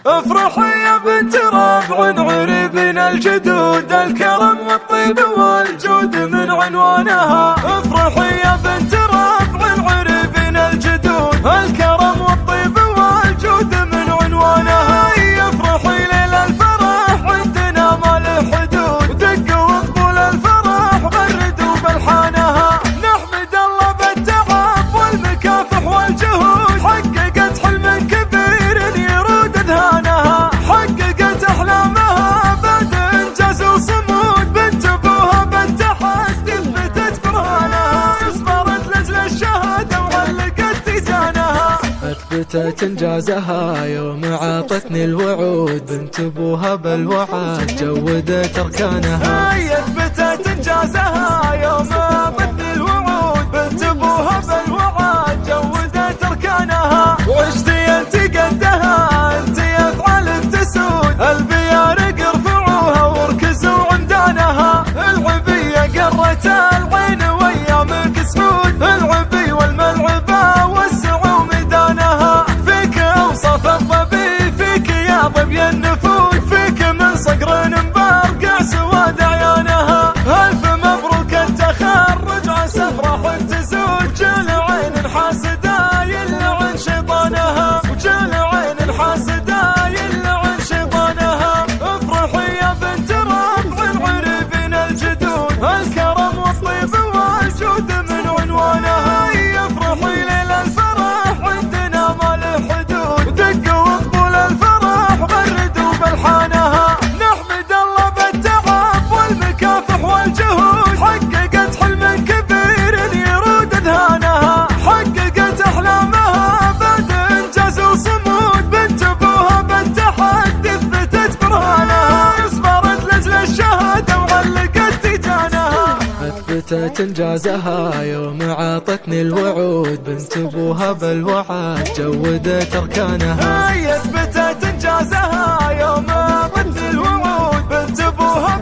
افرحي يا بنت ربع عربنا الجدود، الكرم والطيب والجود من عنوانها. افرحي يا بنت ربع عربنا الجدود، الكرم والطيب والجود من عنوانها. افرحي ليل الفرح عندنا ما له حدود، دقوا وقبول الفرح غردوا بلحانها. نحمد الله بالتعب والمكافح والجهود، حققت حلم كبير يرود اذهانها. حققت احلامها بعد انجاز وصمود، بنت ابوها بالتحدي اثبتت برهانها. اصبرت لاجل الشهاده وعلقت تيجانها، اثبتت انجازها يوم عاطتني الوعود. بنت ابوها بالوعد جودت اركانها. اثبتت انجازها يوم عاطتني الوعود، بنت ابوها بالوعد جودت اركانها. وعشتي انت قدها انت افعال تسود، البيارق ارفعوها واركزوا عمدانها. العبيه قرت العين وايامك سعود، العبي والملعبه وسعوا ميدانها. فيك اوصاف الظبي فيك يا ظبي النفوس، فيك من صقر مبرقع سواد عيانها. الف مبروك التخرج عسى افراح تزود، جل عين حاسده يلعن شيطانها، وجل عين حاسده يلعن شيطانها. افرحي يا بنت ربع عربنا الجدود، الكرم والطيب والجود من عنوانها. افرحي ليل الفرح عندنا ما له حدود، دقوا وقبول الفرح غردوا بلحانها. نحمد الله بالتعب والمكافح والجهود، حققت حلم كبير يرود اذهانها. حققت احلامها بعد انجاز وصمود، بنت ابوها بالتحدي اثبتت برهانها. اصبرت لاجل الشهاده وعلقت تيجانها، اثبتت انجازها يوم عاطتني الوعود. بنت ابوها بالوعد جودت اركانها. اثبتت انجازها يوم عاطتني الوعود، بنت ابوها